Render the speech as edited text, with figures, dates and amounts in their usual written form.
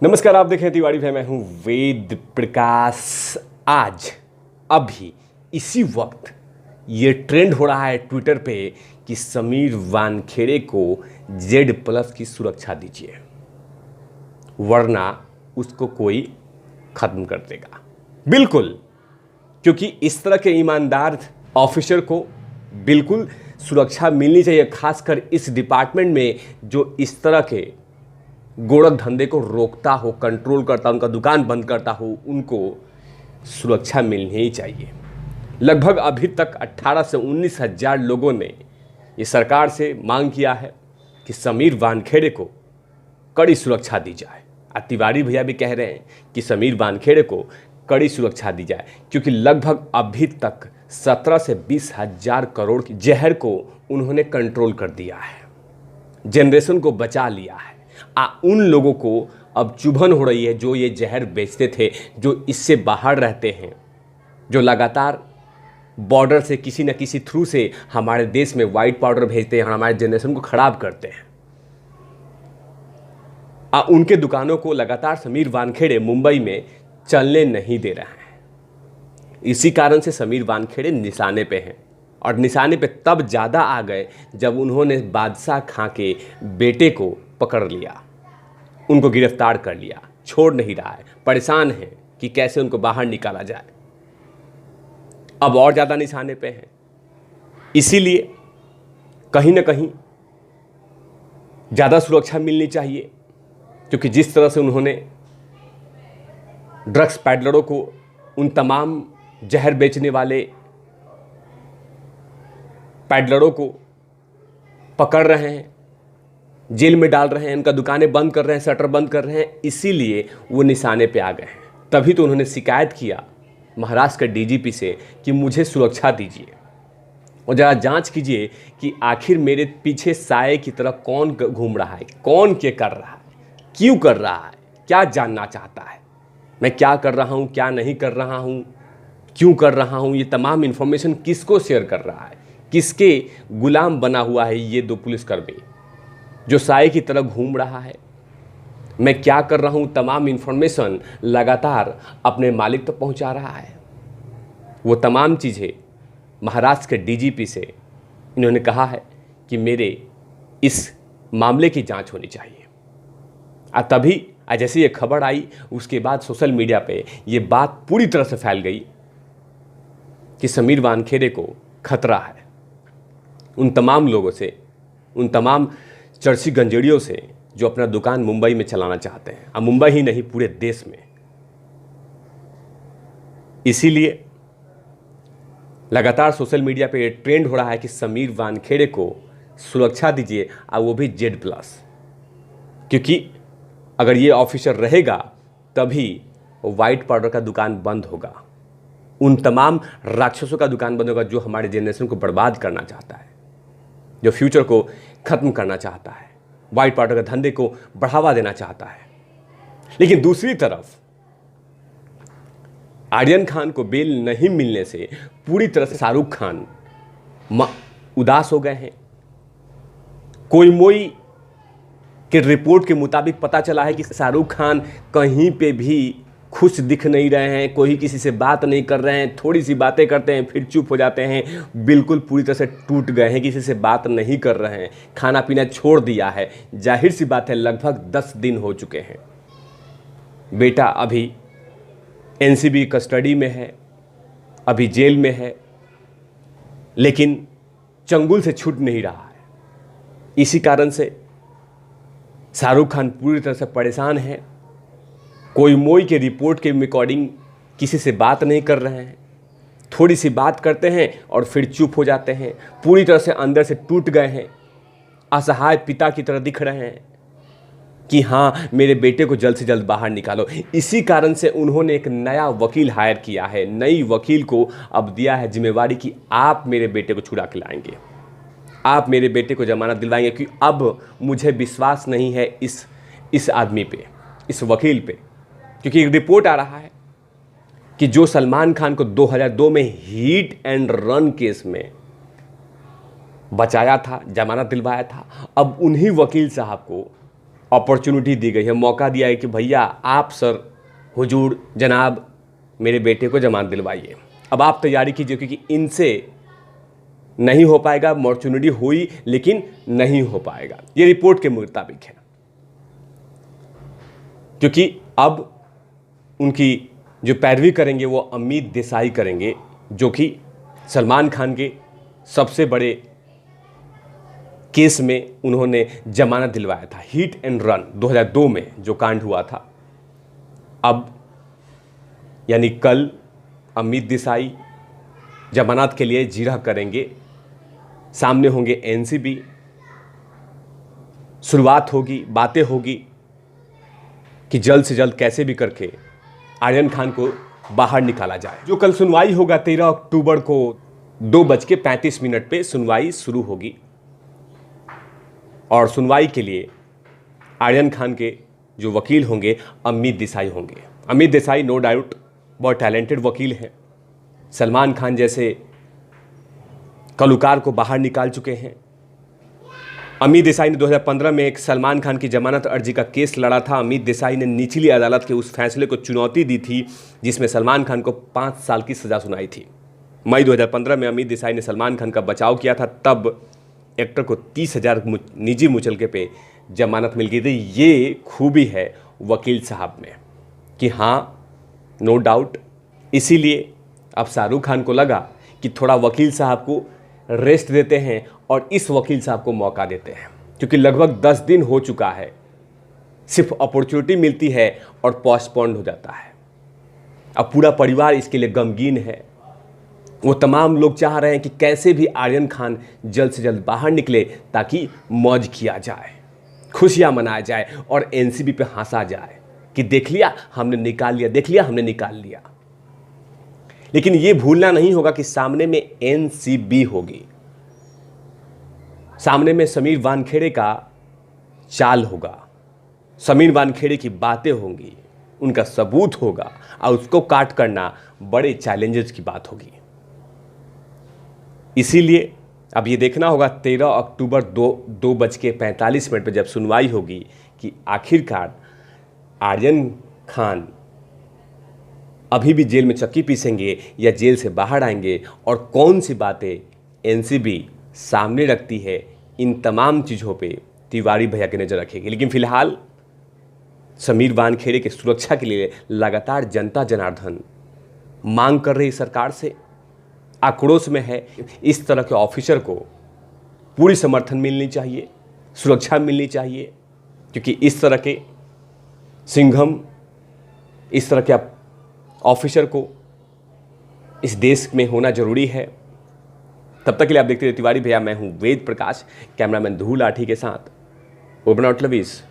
नमस्कार, आप देख रहे हैं तिवारी भाई, मैं हूं वेद प्रकाश। आज अभी इसी वक्त ये ट्रेंड हो रहा है ट्विटर पे कि समीर वानखेड़े को Z+ की सुरक्षा दीजिए वरना उसको कोई खत्म कर देगा। बिल्कुल, क्योंकि इस तरह के ईमानदार ऑफिसर को बिल्कुल सुरक्षा मिलनी चाहिए, खासकर इस डिपार्टमेंट में जो इस तरह के गोरख धंधे को रोकता हो, कंट्रोल करता, उनका दुकान बंद करता हो, उनको सुरक्षा मिलनी ही चाहिए। लगभग अभी तक 18 से 19 हज़ार लोगों ने ये सरकार से मांग किया है कि समीर वानखेड़े को कड़ी सुरक्षा दी जाए। तिवारी भैया भी कह रहे हैं कि समीर वानखेड़े को कड़ी सुरक्षा दी जाए, क्योंकि लगभग अभी तक 17 से 20 हज़ार करोड़ की जहर को उन्होंने कंट्रोल कर दिया है, जनरेशन को बचा लिया है। उन लोगों को अब चुभन हो रही है जो ये जहर बेचते थे, जो इससे बाहर रहते हैं, जो लगातार बॉर्डर से किसी न किसी थ्रू से हमारे देश में वाइट पाउडर भेजते हैं, हमारे जनरेशन को खराब करते हैं। उनके दुकानों को लगातार समीर वानखेड़े मुंबई में चलने नहीं दे रहे हैं। इसी कारण से समीर वानखेड़े निशाने पे हैं, और निशाने पे तब ज़्यादा आ गए जब उन्होंने बादशाह खां के बेटे को पकड़ लिया, उनको गिरफ्तार कर लिया। छोड़ नहीं रहा है, परेशान है कि कैसे उनको बाहर निकाला जाए। अब और ज़्यादा निशाने पे हैं, इसीलिए कहीं ना कहीं ज़्यादा सुरक्षा मिलनी चाहिए, क्योंकि जिस तरह से उन्होंने ड्रग्स पैडलरों को, उन तमाम जहर बेचने वाले पैडलरों को पकड़ रहे हैं, जेल में डाल रहे हैं, उनका दुकानें बंद कर रहे हैं, शटर बंद कर रहे हैं, इसीलिए वो निशाने पे आ गए हैं। तभी तो उन्होंने शिकायत किया महाराष्ट्र के DGP से कि मुझे सुरक्षा दीजिए, और ज़रा जांच कीजिए कि आखिर मेरे पीछे साए की तरह कौन घूम रहा है, कौन क्या कर रहा है, क्यों कर रहा है, क्या जानना चाहता है, मैं क्या कर रहा हूँ, क्या नहीं कर रहा हूँ, क्यों कर रहा हूँ, ये तमाम इन्फॉर्मेशन किसको शेयर कर रहा है, किसके गुलाम बना हुआ है ये दो पुलिसकर्मी जो साए की तरह घूम रहा है, मैं क्या कर रहा हूँ, तमाम इन्फॉर्मेशन लगातार अपने मालिक तक पहुँचा रहा है। वो तमाम चीज़ें महाराष्ट्र के DGP से इन्होंने कहा है कि मेरे इस मामले की जांच होनी चाहिए। तभी जैसे ये खबर आई, उसके बाद सोशल मीडिया पे ये बात पूरी तरह से फैल गई कि समीर वानखेड़े को खतरा है। उन तमाम लोगों से, उन तमाम चर्ची गंजेड़ियों से जो अपना दुकान मुंबई में चलाना चाहते हैं, अब मुंबई ही नहीं पूरे देश में। इसीलिए लगातार सोशल मीडिया पे ये ट्रेंड हो रहा है कि समीर वानखेड़े को सुरक्षा दीजिए, और वो भी Z+, क्योंकि अगर ये ऑफिसर रहेगा तभी वाइट पाउडर का दुकान बंद होगा, उन तमाम राक्षसों का दुकान बंद होगा जो हमारे जनरेशन को बर्बाद करना चाहता है, जो फ्यूचर को ख़त्म करना चाहता है, वाइट पाउडर के धंधे को बढ़ावा देना चाहता है। लेकिन दूसरी तरफ आर्यन खान को बेल नहीं मिलने से पूरी तरह से शाहरुख खान उदास हो गए हैं। कोई मोई के रिपोर्ट के मुताबिक पता चला है कि शाहरुख खान कहीं पे भी खुश दिख नहीं रहे हैं, कोई किसी से बात नहीं कर रहे हैं, थोड़ी सी बातें करते हैं फिर चुप हो जाते हैं, बिल्कुल पूरी तरह से टूट गए हैं, किसी से बात नहीं कर रहे हैं, खाना पीना छोड़ दिया है। जाहिर सी बात है, लगभग 10 दिन हो चुके हैं। बेटा अभी NCB कस्टडी में है, अभी जेल में है, लेकिन चंगुल से छूट नहीं रहा है। इसी कारण से शाहरुख खान पूरी तरह से परेशान है। कोई मोई के रिपोर्ट के अकॉर्डिंग किसी से बात नहीं कर रहे हैं, थोड़ी सी बात करते हैं और फिर चुप हो जाते हैं, पूरी तरह से अंदर से टूट गए हैं, असहाय पिता की तरह दिख रहे हैं कि हाँ, मेरे बेटे को जल्द से जल्द बाहर निकालो। इसी कारण से उन्होंने एक नया वकील हायर किया है, नई वकील को अब दिया है जिम्मेवारी कि आप मेरे बेटे को छुड़ा के लाएंगे, आप मेरे बेटे को जमानत दिलवाएंगे, क्योंकि अब मुझे विश्वास नहीं है इस आदमी पे, इस वकील पे। क्योंकि एक रिपोर्ट आ रहा है कि जो सलमान खान को 2002 में हिट एंड रन केस में बचाया था, जमानत दिलवाया था, अब उन्हीं वकील साहब को अपॉर्चुनिटी दी गई है, मौका दिया है कि भैया आप सर, हुजूर, जनाब, मेरे बेटे को जमानत दिलवाइए, अब आप तैयारी कीजिए क्योंकि इनसे नहीं हो पाएगा। अपॉर्चुनिटी हुई लेकिन नहीं हो पाएगा, ये रिपोर्ट के मुताबिक है। क्योंकि अब उनकी जो पैरवी करेंगे वो अमित देसाई करेंगे, जो कि सलमान खान के सबसे बड़े केस में उन्होंने जमानत दिलवाया था, हिट एंड रन 2002 में जो कांड हुआ था। अब यानी कल अमित देसाई जमानत के लिए जिरह करेंगे, सामने होंगे एनसीबी, शुरुआत होगी, बातें होगी कि जल्द से जल्द कैसे भी करके आर्यन खान को बाहर निकाला जाए। जो कल सुनवाई होगा 13 अक्टूबर को 2:35 पे सुनवाई शुरू होगी और सुनवाई के लिए आर्यन खान के जो वकील होंगे अमित देसाई होंगे। अमित देसाई नो डाउट बहुत टैलेंटेड वकील हैं, सलमान खान जैसे कलुकार को बाहर निकाल चुके हैं। अमित देसाई ने 2015 में एक सलमान खान की जमानत अर्जी का केस लड़ा था। अमित देसाई ने निचली अदालत के उस फैसले को चुनौती दी थी जिसमें सलमान खान को 5 साल की सज़ा सुनाई थी। मई 2015 में अमित देसाई ने सलमान खान का बचाव किया था, तब एक्टर को 30,000 निजी मुचलके पे जमानत मिल गई थी। ये खूबी है वकील साहब में कि हाँ, नो डाउट, इसीलिए अब शाहरुख खान को लगा कि थोड़ा वकील साहब को रेस्ट देते हैं और इस वकील साहब को मौका देते हैं, क्योंकि लगभग 10 दिन हो चुका है, सिर्फ अपॉर्चुनिटी मिलती है और पोस्टपोन्ड हो जाता है। अब पूरा परिवार इसके लिए गमगीन है। वो तमाम लोग चाह रहे हैं कि कैसे भी आर्यन खान जल्द से जल्द बाहर निकले ताकि मौज किया जाए, खुशियां मनाया जाए और एनसीबी पे हंसा जाए कि देख लिया हमने निकाल लिया, देख लिया हमने निकाल लिया। लेकिन ये भूलना नहीं होगा कि सामने में एनसीबी होगी, सामने में समीर वानखेड़े का चाल होगा, समीर वानखेड़े की बातें होंगी, उनका सबूत होगा और उसको काट करना बड़े चैलेंजेस की बात होगी। इसीलिए अब ये देखना होगा 13 अक्टूबर 2:45 पर जब सुनवाई होगी कि आखिरकार आर्यन खान अभी भी जेल में चक्की पीसेंगे या जेल से बाहर आएंगे और कौन सी बातें एनसीबी सामने रखती है। इन तमाम चीज़ों पे तिवारी भैया की नज़र रखेगी। लेकिन फिलहाल समीर वानखेड़े की सुरक्षा के लिए लगातार जनता जनार्दन मांग कर रही सरकार से, आक्रोश में है। इस तरह के ऑफिसर को पूरी समर्थन मिलनी चाहिए, सुरक्षा मिलनी चाहिए, क्योंकि इस तरह के सिंघम, इस तरह के ऑफिसर को इस देश में होना जरूरी है। तब तक के लिए आप देखते रहिए तिवारी भैया। मैं हूं वेद प्रकाश, कैमरामैन धूल लाठी के साथ ओबना लवीज।